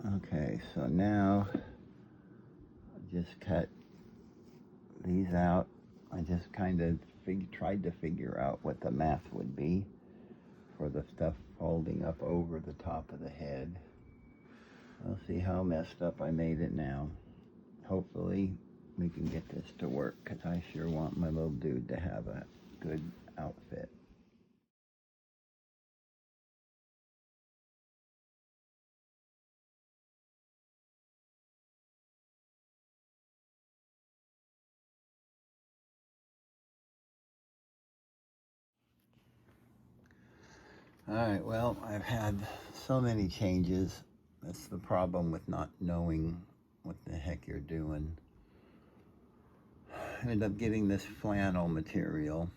Okay, so now I just cut these out. I just kind of tried to figure out what the math would be for the stuff folding up over the top of the head. I'll see how messed up I made it now. Hopefully we can get this to work, because I sure want my little dude to have a good outfit. Alright, well, I've had so many changes. That's the problem with not knowing what the heck you're doing. I ended up getting this flannel material.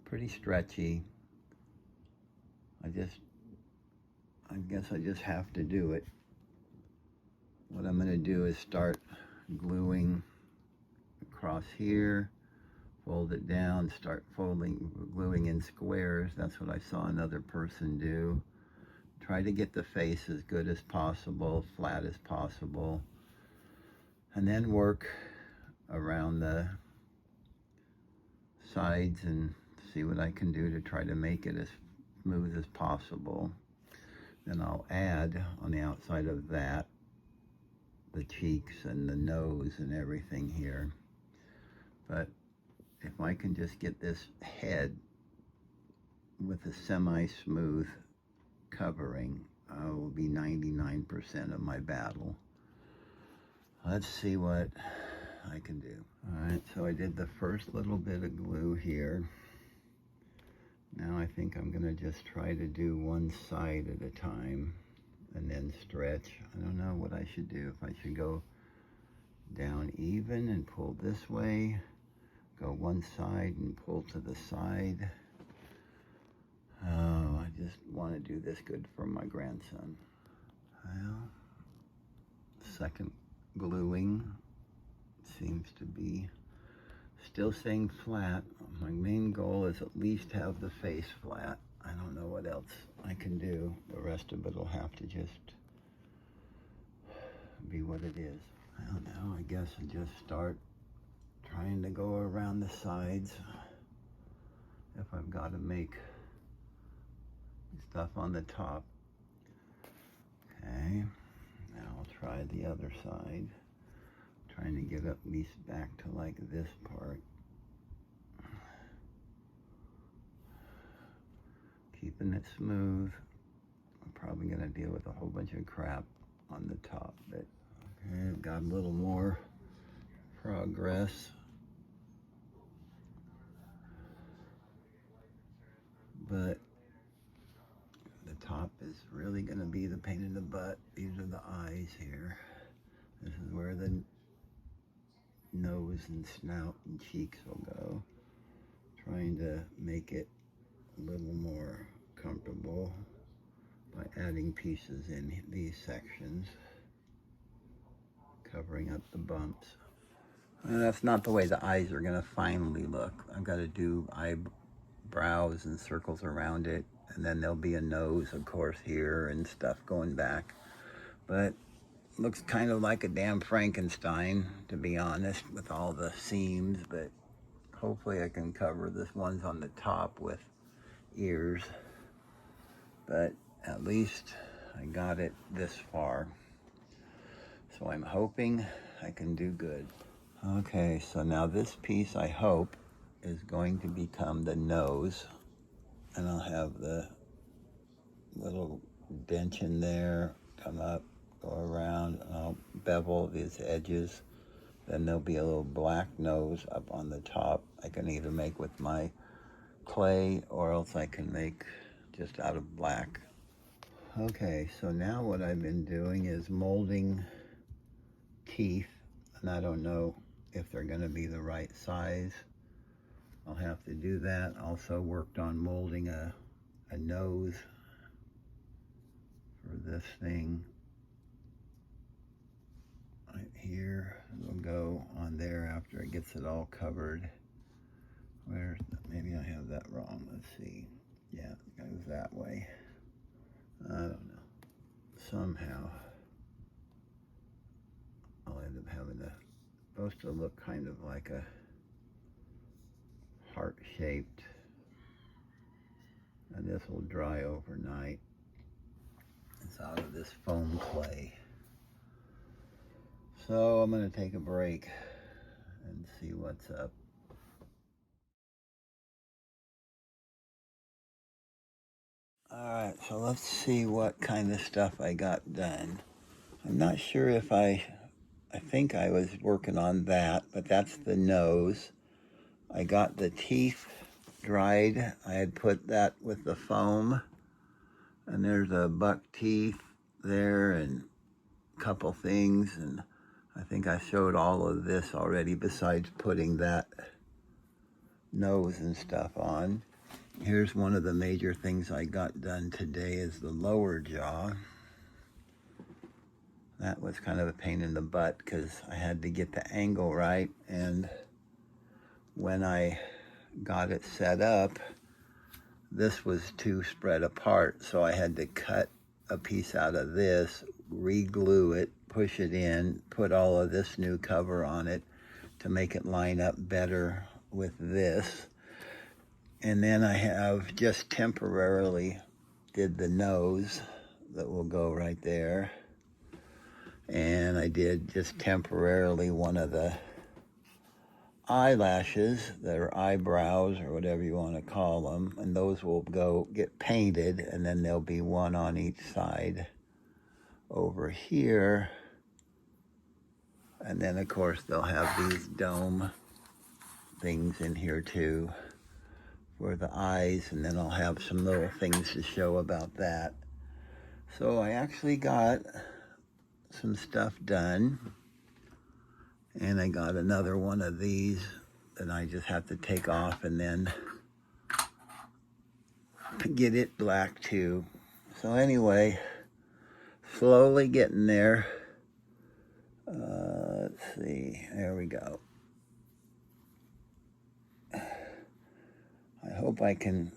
Pretty stretchy. I guess I just have to do it. What I'm going to do is start gluing across here, fold it down, start gluing in squares. That's what I saw another person do. Try to get the face as good as possible, flat as possible, and then work around the sides and see what I can do to try to make it as smooth as possible. Then I'll add on the outside of that the cheeks and the nose and everything here. But if I can just get this head with a semi-smooth covering, I will be 99% of my battle. Let's see what I can do. Alright, so I did the first little bit of glue here. Now I think I'm going to just try to do one side at a time and then stretch. I don't know what I should do. If I should go down even and pull this way, go one side and pull to the side. Oh, I just want to do this good for my grandson. Well, second gluing seems to be still staying flat. My main goal is at least have the face flat. I don't know what else I can do. The rest of it will have to just be what it is. I don't know. I guess I just start trying to go around the sides. If I've got to make stuff on the top. Okay. Now I'll try the other side. Trying to get at least back to like this part. Keeping it smooth. I'm probably going to deal with a whole bunch of crap on the top, but okay, I've got a little more progress. But the top is really going to be the pain in the butt. These are the eyes here. This is where the nose and snout and cheeks will go. Trying to make it a little more comfortable by adding pieces in these sections, covering up the bumps. And that's not the way the eyes are going to finally look. I've got to do eyebrows and circles around it, and then there'll be a nose, of course, here and stuff going back. But looks kind of like a damn Frankenstein, to be honest, with all the seams. But hopefully I can cover this ones on the top with ears. But at least I got it this far. So I'm hoping I can do good. Okay, so now this piece, I hope, is going to become the nose. And I'll have the little dent in there, come up, go around, and I'll bevel these edges. Then there'll be a little black nose up on the top. I can either make with my clay, or else I can make just out of black. Okay, so now what I've been doing is molding teeth, and I don't know if they're going to be the right size. I'll have to do that. Also worked on molding a nose for this thing. Right here, it'll go on there after it gets it all covered. Maybe I have that wrong. Let's see. Yeah, it goes that way. I don't know. somehow I'll end up having a, supposed to look kind of like a heart-shaped, and this will dry overnight. It's out of this foam clay. So I'm going to take a break and see what's up. Alright, so let's see what kind of stuff I got done. I'm not sure if I think I was working on that, but that's the nose. I got the teeth dried. I had put that with the foam, and there's a buck teeth there and a couple things, and I think I showed all of this already besides putting that nose and stuff on. Here's one of the major things I got done today is the lower jaw. That was kind of a pain in the butt because I had to get the angle right, and when I got it set up, this was too spread apart, so I had to cut a piece out of this, re-glue it, push it in, put all of this new cover on it to make it line up better with this. And then I have just temporarily did the nose that will go right there. And I did just temporarily one of the eyelashes, their eyebrows or whatever you want to call them, and those will go get painted, and then there'll be one on each side over here. And then of course they'll have these dome things in here too for the eyes, and then I'll have some little things to show about that. So I actually got some stuff done, and I got another one of these that I just have to take off and then get it black too. So anyway, slowly getting there. Let's see, there we go. I hope I can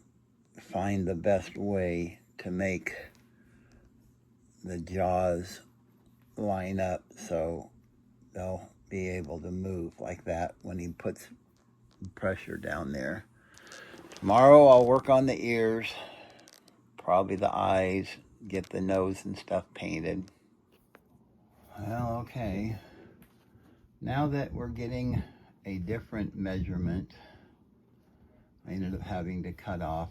find the best way to make the jaws line up so they'll be able to move like that when he puts pressure down there. Tomorrow I'll work on the ears, probably the eyes, get the nose and stuff painted. Well, okay. Now that we're getting a different measurement, I ended up having to cut off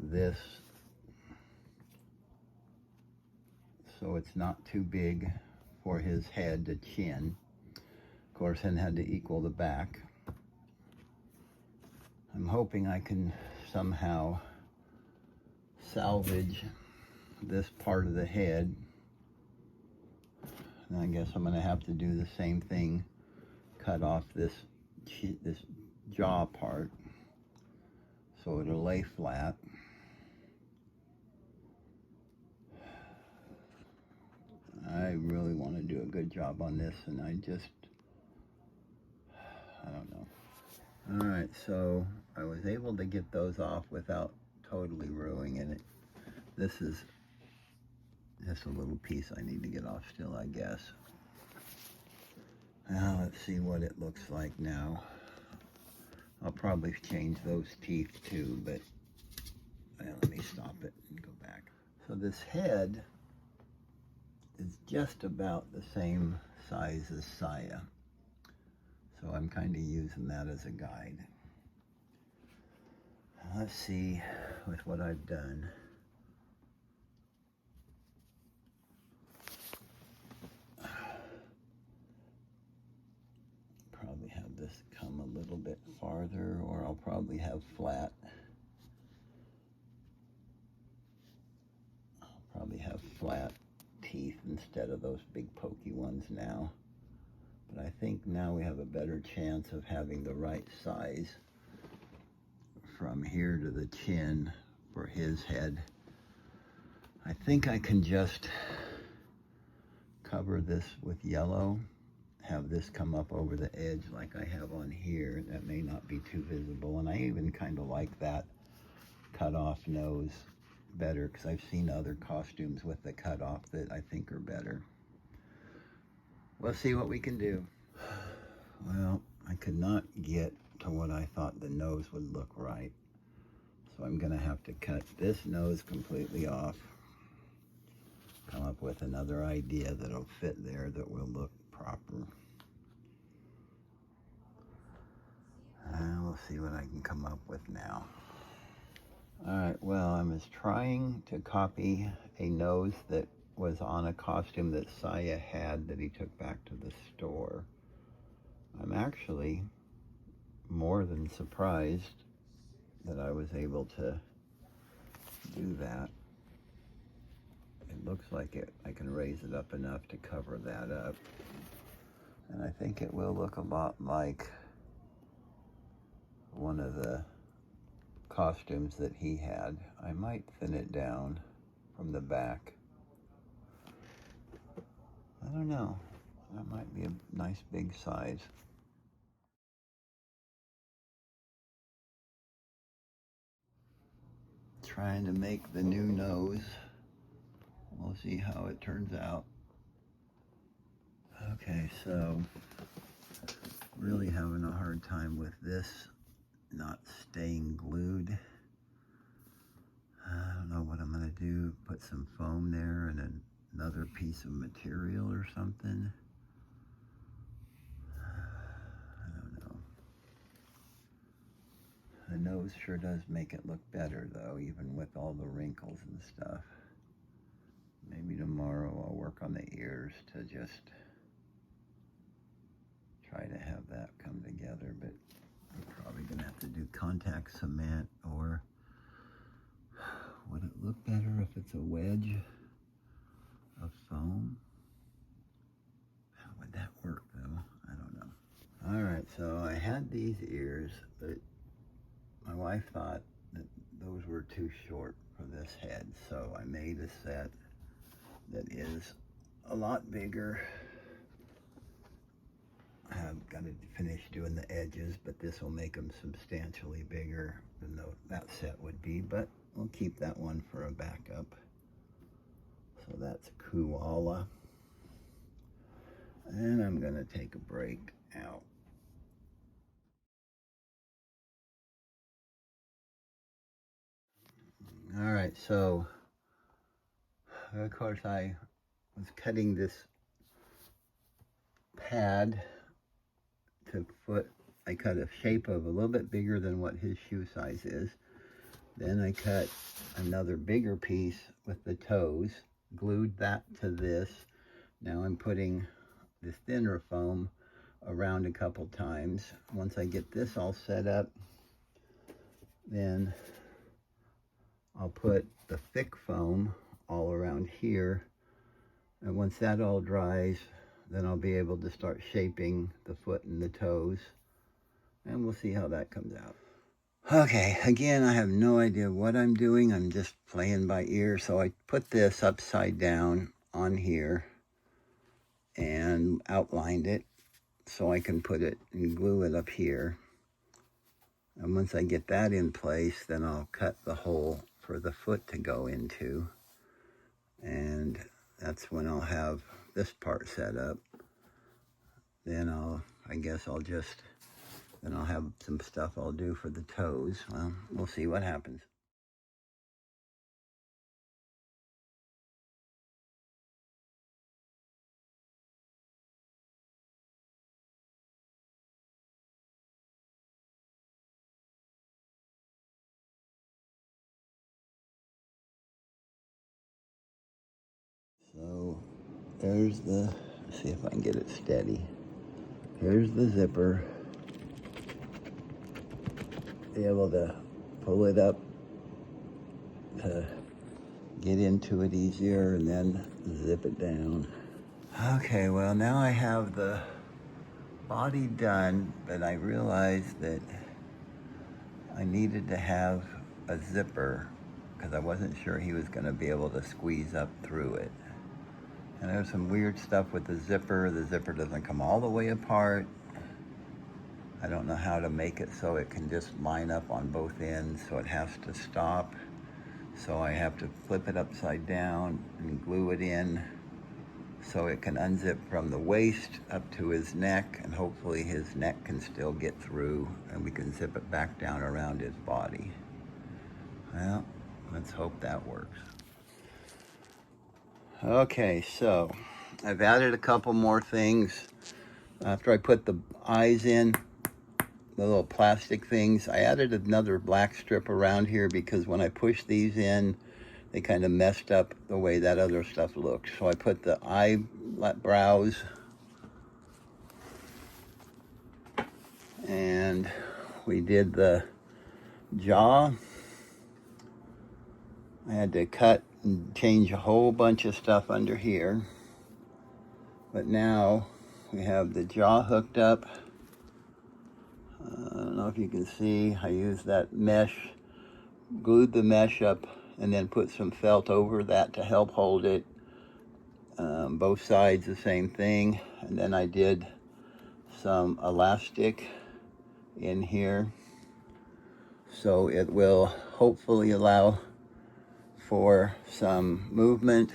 this so it's not too big for his head to chin. Of course, then had to equal the back. I'm hoping I can somehow salvage this part of the head. And I guess I'm going to have to do the same thing, cut off this jaw part so it'll lay flat. I really want to do a good job on this, and I don't know. All right, so I was able to get those off without totally ruining it. This is just a little piece I need to get off still, I guess. Now let's see what it looks like now. I'll probably change those teeth too, but let me stop it and go back. So this head is just about the same size as Saya. So I'm kind of using that as a guide. Let's see with what I've done. Probably have this come a little bit farther, or I'll probably have flat. I'll probably have flat teeth instead of those big pokey ones now. But I think now we have a better chance of having the right size from here to the chin for his head. I think I can just cover this with yellow, have this come up over the edge like I have on here. That may not be too visible, and I even kind of like that cut off nose better, because I've seen other costumes with the cutoff that I think are better. We'll see what we can do. Well, I could not get to what I thought the nose would look right. So I'm gonna have to cut this nose completely off. Come up with another idea that'll fit there that will look proper. And we'll see what I can come up with now. Alright, well, I was trying to copy a nose that was on a costume that Saya had that he took back to the store. I'm actually more than surprised that I was able to do that. It looks like I can raise it up enough to cover that up. And I think it will look a lot like one of the costumes that he had. I might thin it down from the back. I don't know. That might be a nice big size. Trying to make the new nose. We'll see how it turns out. Okay, so really having a hard time with this not staying glued. I don't know what I'm gonna do. Put some foam there and another piece of material or something. I don't know. The nose sure does make it look better though, even with all the wrinkles and stuff. Maybe tomorrow I'll work on the ears to just try to have that come together, but I'm probably gonna have to do contact cement, or would it look better if it's a wedge of foam? How would that work though? I don't know. All right, so I had these ears, but my wife thought that those were too short for this head, so I made a set that is a lot bigger. I've got to finish doing the edges, but this will make them substantially bigger than that set would be, but we'll keep that one for a backup. So that's koala. And I'm going to take a break out. All right, so of course I was cutting this pad to foot. I cut a shape of a little bit bigger than what his shoe size is. Then I cut another bigger piece with the toes, glued that to this. Now I'm putting the thinner foam around a couple times. Once I get this all set up, then I'll put the thick foam all around here. And once that all dries, then I'll be able to start shaping the foot and the toes. And we'll see how that comes out. Okay, again, I have no idea what I'm doing. I'm just playing by ear. So I put this upside down on here and outlined it so I can put it and glue it up here. And once I get that in place, then I'll cut the hole for the foot to go into. And that's when I'll have this part set up. Then I guess I'll have some stuff I'll do for the toes. Well, we'll see what happens. So there's let's see if I can get it steady. Here's the zipper. Be able to pull it up to get into it easier and then zip it down. Okay, well now I have the body done, but I realized that I needed to have a zipper because I wasn't sure he was going to be able to squeeze up through it. And there's some weird stuff with the zipper. The zipper doesn't come all the way apart. I don't know how to make it so it can just line up on both ends, so it has to stop. So I have to flip it upside down and glue it in so it can unzip from the waist up to his neck, and hopefully his neck can still get through and we can zip it back down around his body. Well, let's hope that works. Okay, so I've added a couple more things. After I put the eyes in, the little plastic things, I added another black strip around here because when I pushed these in, they kind of messed up the way that other stuff looks. So I put the eyebrows, and we did the jaw. I had to cut and change a whole bunch of stuff under here. But now we have the jaw hooked up. I don't know if you can see, I used that mesh, glued the mesh up, and then put some felt over that to help hold it. Both sides the same thing. And then I did some elastic in here, so it will hopefully allow for some movement,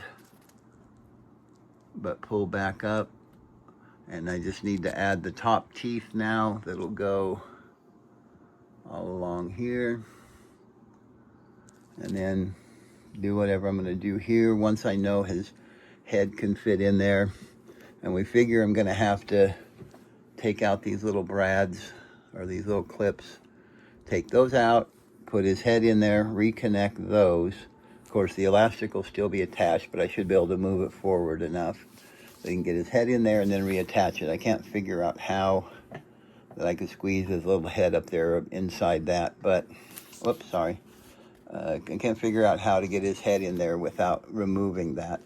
but pull back up. And I just need to add the top teeth now that'll go all along here, and then do whatever I'm going to do here once I know his head can fit in there. And we figure I'm going to have to take out these little brads or these little clips, take those out, put his head in there, reconnect those. Of course, the elastic will still be attached, but I should be able to move it forward enough so he can get his head in there and then reattach it. I can't figure out how that I could squeeze his little head up there inside that, but, whoops, sorry. I can't figure out how to get his head in there without removing that,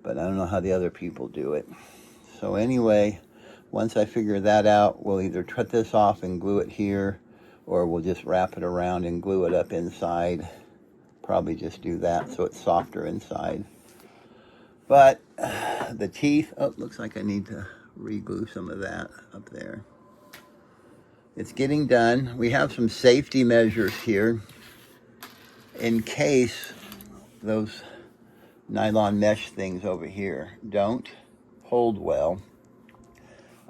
but I don't know how the other people do it. So anyway, once I figure that out, we'll either cut this off and glue it here, or we'll just wrap it around and glue it up inside. Probably just do that so it's softer inside. But the teeth, oh, looks like I need to re-glue some of that up there. It's getting done. We have some safety measures here in case those nylon mesh things over here don't hold well.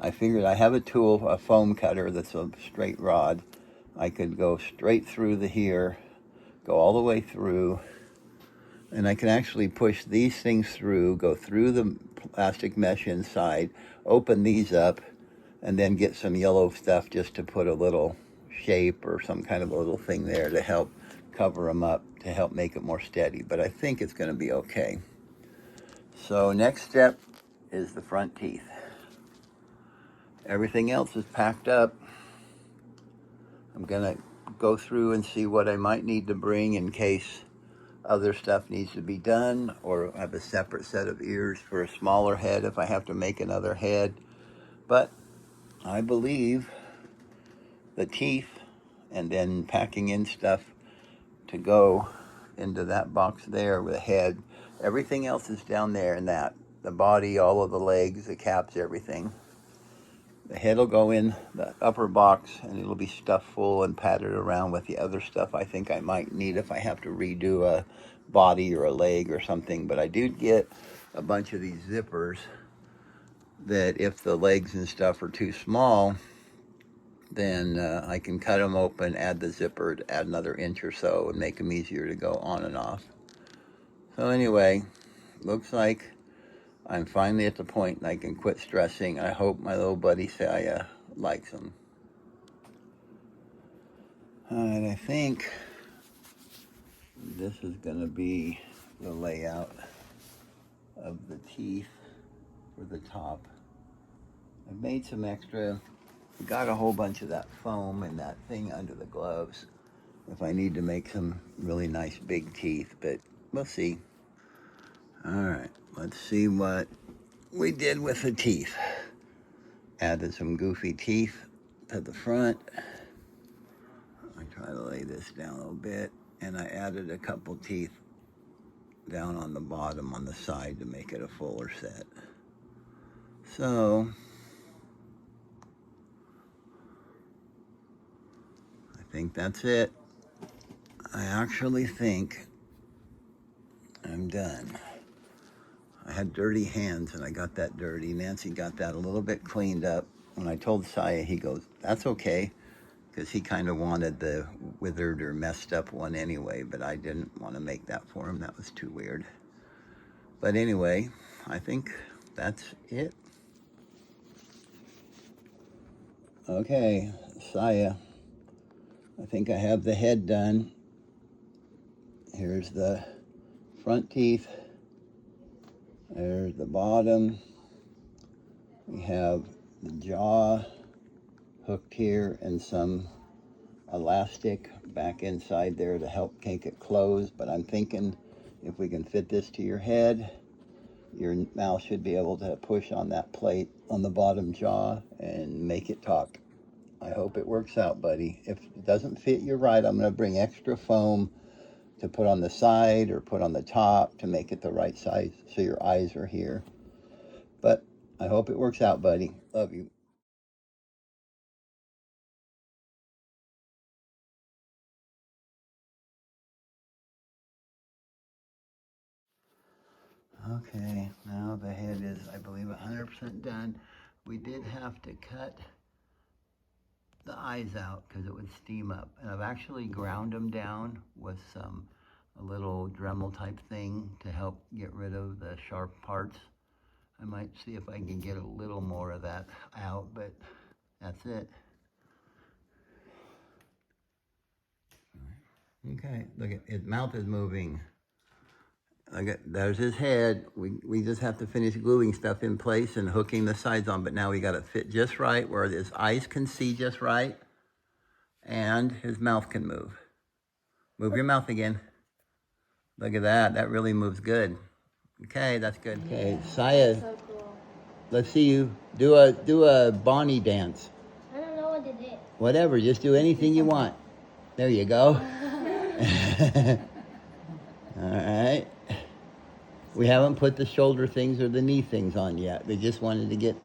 I figured I have a tool, a foam cutter that's a straight rod. I could go straight through the here, go all the way through, and I can actually push these things through, go through the plastic mesh inside, open these up, and then get some yellow stuff just to put a little shape or some kind of a little thing there to help cover them up, to help make it more steady. But I think it's going to be okay. So next step is the front teeth. Everything else is packed up. I'm going to go through and see what I might need to bring in case other stuff needs to be done, or have a separate set of ears for a smaller head if I have to make another head. But I believe the teeth and then packing in stuff to go into that box there with a head. Everything else is down there in that. The body, all of the legs, the caps, everything. The head will go in the upper box, and it'll be stuffed full and padded around with the other stuff I think I might need if I have to redo a body or a leg or something. But I do get a bunch of these zippers that if the legs and stuff are too small, then I can cut them open, add the zipper, add another inch or so, and make them easier to go on and off. So anyway, looks like I'm finally at the point and I can quit stressing. I hope my little buddy Saya likes them. And I think this is going to be the layout of the teeth for the top. I've made some extra, got a whole bunch of that foam and that thing under the gloves if I need to make some really nice big teeth, but we'll see. All right, let's see what we did with the teeth. Added some goofy teeth to the front. I try to lay this down a little bit, and I added a couple teeth down on the bottom on the side to make it a fuller set. So I think that's it. I actually think I'm done. I had dirty hands and I got that dirty. Nancy got that a little bit cleaned up. When I told Saya, he goes, that's okay, because he kind of wanted the withered or messed up one anyway, but I didn't want to make that for him. That was too weird. But anyway, I think that's it. Okay, Saya, I think I have the head done. Here's the front teeth. There's the bottom. We have the jaw hooked here and some elastic back inside there to help make it close. But I'm thinking if we can fit this to your head, your mouth should be able to push on that plate on the bottom jaw and make it talk. I hope it works out, buddy. If it doesn't fit you right, I'm going to bring extra foam to put on the side or put on the top to make it the right size so your eyes are here. But I hope it works out, buddy. Love you. Okay, now the head is, I believe, 100% done. We did have to cut the eyes out because it would steam up. And I've actually ground them down with a little Dremel type thing to help get rid of the sharp parts. I might see if I can get a little more of that out, but that's it. Okay, look at his mouth is moving. Look at, there's his head. We just have to finish gluing stuff in place and hooking the sides on, but now we got it fit just right where his eyes can see just right and his mouth can move. Move your mouth again. Look at that. That really moves good. Okay, that's good. Okay, Saya, So cool. let's see you do a Bonnie dance. I don't know what it is. Whatever, just do anything you want. There you go. All right. We haven't put the shoulder things or the knee things on yet. They just wanted to get